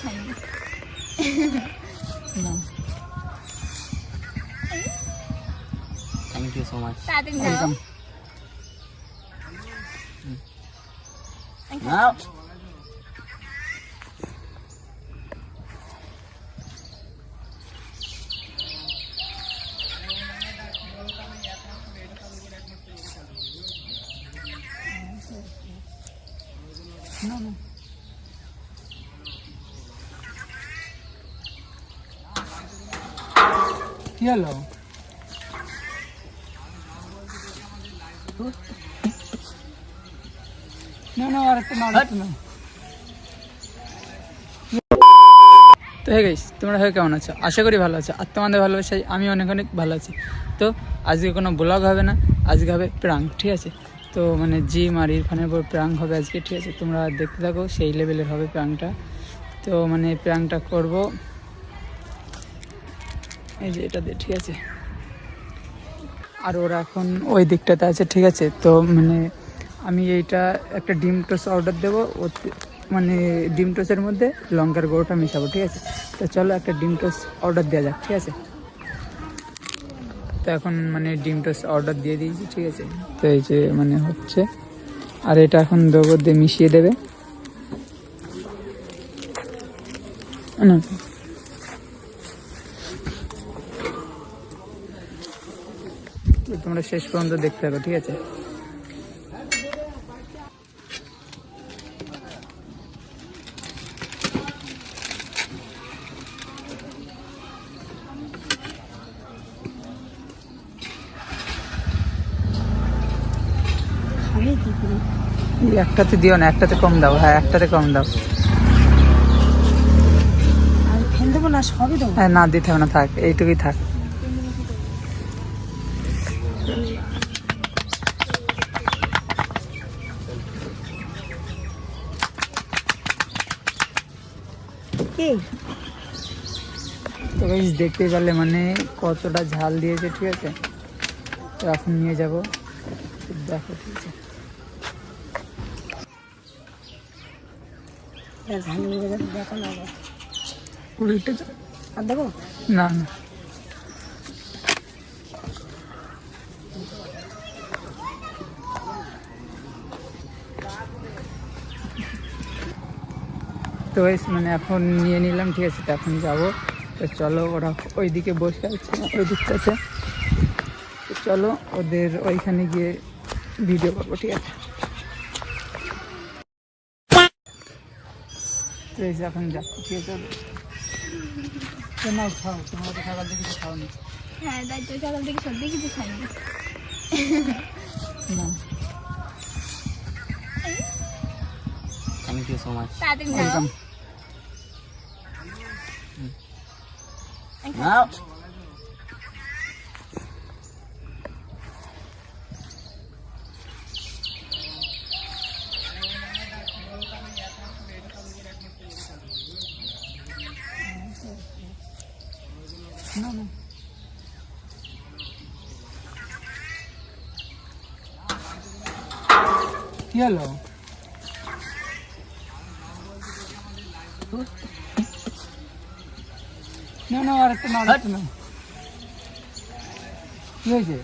খাইনি। Thank you so much. তাড়াতাড়ি যাও। নাও কি হলো? না না আর একটা না আরেকটা না। তো হে গাইস, তোমরা হয়ে কেমন আছো? আশা করি ভালো আছো। আর তোমাদের ভালোবাসায় আমি অনেক অনেক ভালো আছি। তো আজকে কোনো ব্লগ হবে না, আজকে হবে প্রাঙ্ক, ঠিক আছে? তো মানে জিম আর ইরফানের উপর প্রাঙ্ক হবে আজকে, ঠিক আছে? তোমরা দেখতে থাকো, সেই লেভেলের হবে প্রাঙ্কটা। তো মানে প্রাঙ্কটা করব এই যে এটা দিয়ে, ঠিক আছে? আর ওরা এখন ওই দিকটাতে আছে, ঠিক আছে? তো মানে আমি এইটা একটা ডিম টোস্ট অর্ডার দেবো, মানে ডিম টোস্টের মধ্যে লঙ্কার গুঁড়োটা মেশাবো, ঠিক আছে? তো চলো একটা ডিম টোস্ট অর্ডার দেওয়া যাক, ঠিক আছে? তো এখন মানে ডিম টোস্ট অর্ডার দিয়ে দিয়েছি, ঠিক আছে? তো এই যে মানে হচ্ছে, আর এটা এখন দেবো, দিয়ে মিশিয়ে দেবে না। তোমরা শেষ পর্যন্ত দেখতে থাকো, ঠিক আছে? একটাতে দিও না, একটাতে কম দাও। হ্যাঁ, একটাতে কম দাও। হ্যাঁ, না দিতে হবে না, থাক, এইটুকুই থাক। তো গাইস দেখতেই পারলে মানে কতটা ঝাল দিয়েছে, ঠিক আছে? তো এখন নিয়ে যাবো, দেখো, ঠিক আছে? না না, তো গাইস মানে এখন নিয়ে নিলাম, ঠিক আছে? তো এখন যাবো। তো চলো, ওরা ওইদিকে বসে আছে, ওই দিকটাতে। তো চলো ওদের ওইখানে গিয়ে ভিডিও করবো, ঠিক আছে? তো এই যে এখন যাচ্ছি, ঠিক আছে? না খাও, তোমরা তো সকাল থেকে কিছু খাওনি। হ্যাঁ, তাই তো সকাল থেকে সত্যি কিছু খাইনি। না, থ্যাংক ইউ সো মাচ। তাড়াতাড়ি যাও। ওয়েলকাম। নাও না না, কি হলো? না না আর একটা না আরেকটা না। কি হয়েছে?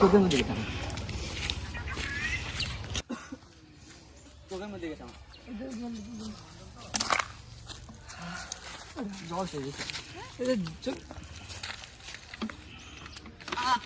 চোখের মধ্যে গেছে, চোখের মধ্যে গেছে আমার। জল খেয়ে গেছে।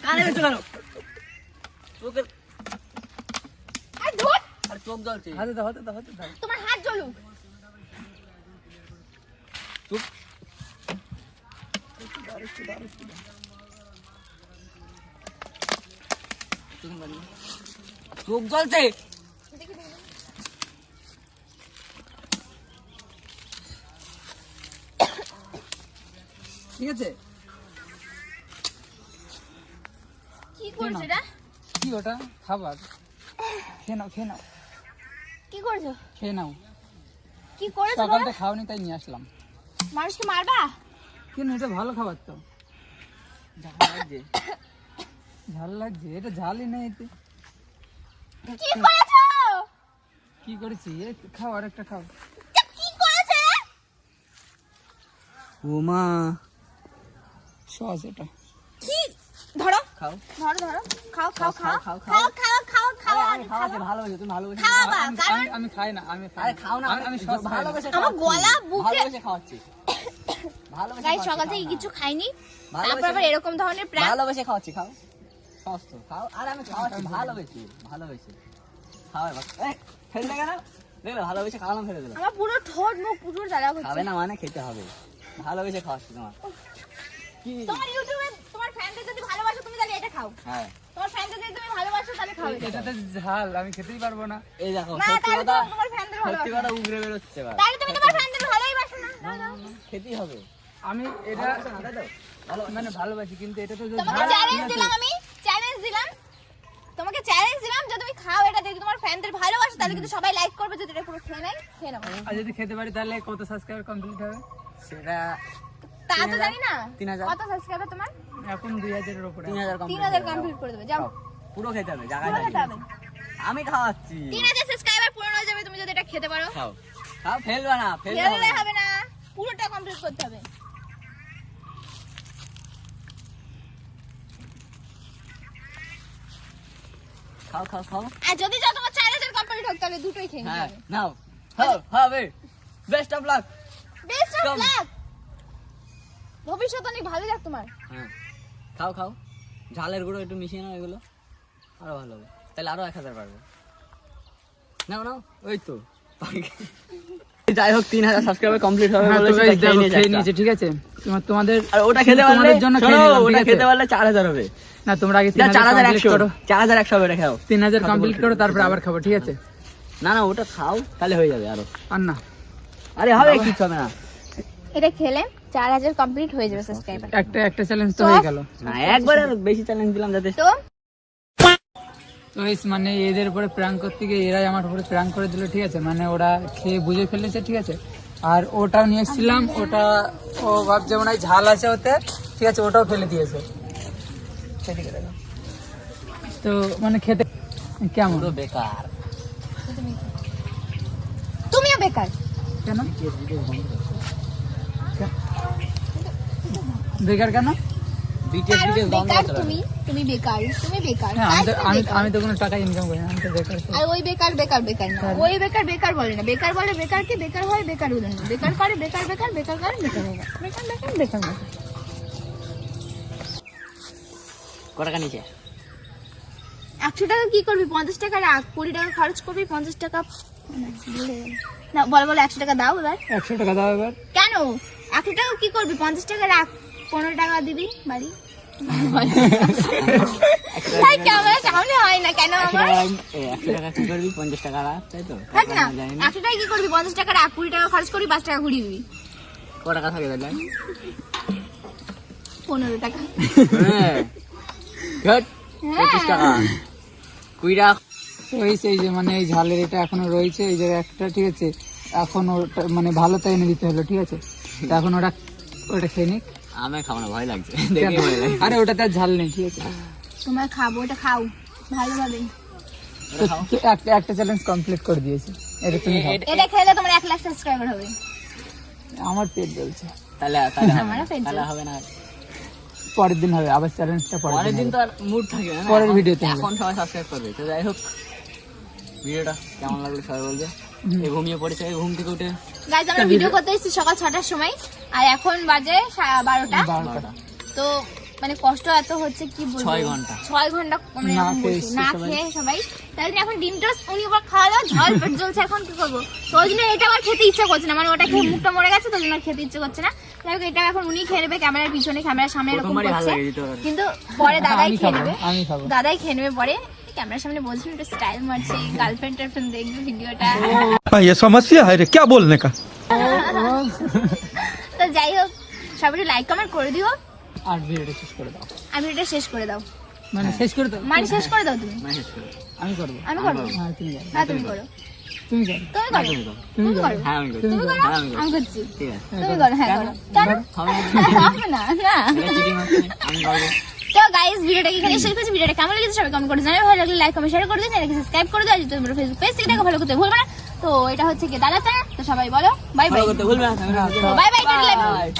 কানে গেছে কেন? চোখের আর চোখ জ্বলছে। হাতে দাও, হাতে দাও, হাতে দাও। তোমার হাত জ্বলুক। চোখ চোখ জ্বলছে। ঠিক আছে? কি করছো এটা? কি ওটা? খাবার খেয়ে নাও, খেয়ে নাও, কি করছো? খেয়ে নাও। কি করেছো? সকালটা খাওনি তাই নিয়ে আসলাম। মানুষকে মারবা? কেন? এটা ভালো খাবার তো। ঝাল লাগছে। ঝাল লাগছে, এটা ঝালই নেই এতে। কি করেছো? কি করেছি? এ খাও, আরেকটা খাও। কি করেছে? ও মা, সস এটা। কি? ধরো খাও ধরো ধরো, খাও খাও খাও খাও, খাও খাও খাও খাও আমি খাওয়াতে ভালোবাসি, তুমি ভালোবাসি। খাও বা, কারণ আমি খাই না, আমি খাই আরে না। খাও না, আমি সস খাই না। ভালোবেসে আমার গলা বুকে ভালোবেসে খাওয়াচ্ছি, ভালোবেসে গাইস খাওয়াচ্ছি, সকাল খাও থেকে না। কিছু খাইনি, ভালোবেসে- তারপর আবার এরকম ধরনের প্র্যাঙ্ক। ভালোবেসে খাওয়াচ্ছি, খাও সস তো খাও। আরে আমি খাওয়াচ্ছি ভালোবেসে, ভালোবেসে খাও এবার। এই, ফেলে কেন? দেখলে ভালোবেসে খাওয়ালাম, ফেলে দিলাম। আমার পুরো ঠোঁট মুখ পুরো জ্বালা খাবে করছে। না মানে খেতে হবে, ভালোবেসে খাওয়াচ্ছি তোমার। কি? তোমার ইউটিউবে তোমার ফ্যানদের যদি ভালোবাসো তুমি তাহলে এটা খাও। হ্যাঁ, তোমার ফ্যানদের যদি তুমি ভালোবাসো তাহলে খাও এটা। এটাতে ঝাল, আমি খেতেই পারবো না। এই দেখো না সত্যি তাহলে কথা, তো তোমার ফ্যানদের সত্যি ভালোবাসো। কথা উগরে বেরোচ্ছে এবার। তাহলে তুমি তোমার ফ্যানদের ভালোই বাসো না। না, না, না, খেতেই হবে। আমি এটা ভালোবাসো না, তাই তো? মানে ভালোবাসি, কিন্তু এটা তো যে তোমাকে ঝাল চ্যালেঞ্জ আছে। দিলাম, আমি চ্যালেঞ্জ দিলাম, তোমাকে চ্যালেঞ্জ দিলাম যে তুমি খাও এটা, যদি তোমার ফ্যানদের ভালোবাসো তাহলে কিন্তু সবাই লাইক করবে, যদি এটা পুরো খেয়ে নেয় খেয়ে নাও। আর যদি খেতে পারি তাহলে কত সাবস্ক্রাইবার কমপ্লিট হবে? সেটা তা তো জানি না 3000 কত সাবস্ক্রাইবার তোমার। এখন 2000 এর উপরে। 3000 3000 কমপ্লিট করে দেবে, যাও পুরো খেতে হবে, জায়গায় পুরো খেতে হবে। আমি খাওয়াচ্ছি। 3000 সাবস্ক্রাইবার পূরণ হয়ে যাবে তুমি যদি এটা খেতে পারো। খাও খাও, ফেলবা না, ফেললে হবে ফেললে না। হবে না, পুরোটা কমপ্লিট করতে হবে। খাও খাও খাও। আর যদি চাও তোমার 4000 কমপ্লিট হোক তাহলে দুটোই খেয়ে নিতে হ্যাঁ, হবে। নাও খাও, হবে। Best of luck. Best of Come. Lakh, ভবিষ্যৎ অনেক ভালো যাক তোমার। হ্যাঁ, খাও খাও। ঝালের গুঁড়ো একটু মিশিয়ে নাও, এগুলো আরো ভালো হবে, তাহলে আরো 1000 পারবে। নাও নাও, ওই তো। যাই হোক 3000 সাবস্ক্রাইবার কমপ্লিট হবে হ্যাঁ, তো বলেছি, guys, তাই খেয়ে দেখো, নিয়েছি খেয়ে একটা। নিয়েছে, ঠিক আছে? তোমাদের আর ওটা খেতে পারলে, তোমাদের জন্য খেয়ে শোনো, নিলাম, ঠিক ওটা আছে? খেতে পারলে 4000 হবে। না, তোমরা আগে না, 3000 কমপ্লিট 4100 করো। 4100 হবে, এটা খাও। 3000 কমপ্লিট করো, তারপর আবার খাবো, ঠিক আছে? না না, ওটা খাও, তাহলে হয়ে যাবে আরো। আর না, আরে হবে, কিছু হবে না। এটা খেলে 4000 কমপ্লিট হয়ে যাবে সাবস্ক্রাইবার। একটা চ্যালেঞ্জ তো হয়ে গেল। না, একবার আর বেশি চ্যালেঞ্জ দিলাম যাতে। তো তো guys, মানে এদের উপরে প্র্যাঙ্ক করতে গিয়ে এরাই আমার উপরে প্র্যাঙ্ক করে দিল, ঠিক আছে? মানে ওরা খেয়ে বুঝে ফেলেছে, ঠিক আছে? আর ওটাও নিয়ে এসেছিলাম, ওটা ও ভাবছে মনে হয় ঝাল আছে ওতে, ঠিক আছে? ওটাও ফেলে দিয়েছে। সেদিকে দেখো। তো মানে খেতে কেমন? পুরো বেকার। তুমিও বেকার। কেন বেকার কেন? বিটিএস কারণ বিটিএস বন্ধ বেকার করতে তুমি, তুমি বেকার, তুমি বেকার। হ্যাঁ, তাই আমি তো তুমি আমি বেকার। আমি তো কোনো টাকা ইনকাম করি না, আমি তো বেকার। আর ওই বেকার বেকার বেকার না, ওই বেকার বেকার বলে না, বেকার বলে বেকারকে, বেকার হয় বেকার বলে না, বেকার করে বেকার বেকার, বেকার করে বেকার হয়, বেকার বেকার বেকার বেকার। কত টাকা নিচে? 100 টাকা কি করবি? 50 টাকা রাখ, 20 টাকা খরচ করবি, 50 টাকা না, ভুলে গেলাম। না, বলো বলো, 100 টাকা দাও এবার। 100 টাকা দাও এবার। কেন 100 টাকা কি করবি? 50 টাকা রাখ, 15 টাকা দিবি বাড়ি। তাই ক্যামেরা সামনে হয় না কেন আমার? 100 টাকা কি করবি? 50 টাকা রাখ, তাই তো? থাক না, জানি না 100 টাকা কি করবি? 50 টাকা রাখ, 20 টাকা খরচ করবি, 5 টাকা ঘুরিয়ে দিবি, কত টাকা থাকে তাহলে? 15 টাকা। হ্যাঁ, ঘট, 25 টাকা, 20 টাকা। তো এই যে মানে এই ঝালের এটা এখনো রয়েছে এই জায়গায় একটা, ঠিক আছে? এখন ওটা মানে ভালো তো এনে দিতে হলো, ঠিক আছে? তো এখন ওটা খেয়ে নিক। আমি খাবো না, ভয় লাগছে, দেখে ভয় লাগে। আরে ওটাতে আর ঝাল নেই, ঠিক আছে? তোমার খাবো, এটা খাও ভালোভাবে। তো একটা চ্যালেঞ্জ কমপ্লিট করে দিয়েছি, এটা তুমি খাও। এটা খেলে তোমার 1 লাখ সাবস্ক্রাইবার হবে। আমার পেট জ্বলছে। তাহলে তাহলে হবে আমারও না, পেট তাহলে জ্বলছে। হবে না। পরের দিন হবে আবার চ্যালেঞ্জটা, পরের দিন হবে। তো আর মুড থাকে না, পরের এখন- ভিডিওতে হবে। এখন সবাই সাবস্ক্রাইব করবে। তো যাই হোক, ভিডিওটা কেমন লাগলো সবাই বলবে। এই ঘুমিয়ে পড়েছে, এই ঘুম থেকে উঠে গাইজ আমরা ভিডিও করতে এসেছি সকাল 6টার সময়, আর এখন বাজে 12টা। 12টা। তো মানে কষ্ট এত হচ্ছে কি বলবো, 6 ঘন্টা। 6 ঘন্টা মানে না এরকম খেয়ে বসে, না সবাই। খেয়ে সবাই। তাই জন্য এখন ডিম টোস্ট উনি আবার খাওয়ালো, ঝাল পেট জ্বলছে, এখন কি করবো? তো ওই জন্য এটা আমার খেতে ইচ্ছা করছে না, মানে ওটা খেয়ে মুখটা মরে গেছে, তো জন্য আর খেতে ইচ্ছে করছে না। যাই হোক, এটা এখন উনি খেয়ে নেবে, ক্যামেরার পিছনে, ক্যামেরার সামনে এরকম প্রথমবারই ভালো করছে, লাগে দিতে পারে। কিন্তু পরে দাদাই আমি খেয়ে খাবো, নেবে, আমি খাবো। দাদাই খেয়ে নেবে পরে। ক্যামেরার সামনে বলছিলাম একটু স্টাইল মারছে, গার্লফ্রেন্ড টার্লফ্রেন্ড দেখবে ভিডিওটা। हाँ ये समस्या है रे क्या बोलने का। তো যাই হোক, সবাই একটু লাইক কমেন্ট করে দিও, আর ভিডিওটা শেষ করে দাও, আর ভিডিওটা শেষ করে দাও, মানে শেষ করে দাও। মানে শেষ করে দাও তুমি। মেসেজ করে। আমি করবো। আমি করবো? হ্যাঁ, তুমি যাও। হ্যাঁ তুমি করো। তুমি করো তুমি না, করো তুমি করো। তুমি করো হ্যাঁ আমি করছি। তুমি করো হ্যাঁ, আমি করছি। আমি করছি ঠিক আছে। তুমি করো হ্যাঁ কেন? করো কেন হবে না, হবে না না এটা cheating হচ্ছে, আমি করবো। তো গাইস ভিডিওটা এখানে শেষ করছি। ভিডিওটা কেমন লেগেছে সবাই কমেন্ট করে জানাবে, ভালো লাগলে লাইক কমেন্ট শেয়ার করে দিন, চ্যানেলকে সাবস্ক্রাইব করে দিও, আর যদি তোমরা ফেসবুক পেজ থেকে দেখো ফলো করতে ভুলবে না। তো এটা হচ্ছে কি দাদা চ্যানেল, তো সবাই বলো বাই বাই, Follow করতে ভুলবে না। Bye bye. Bye.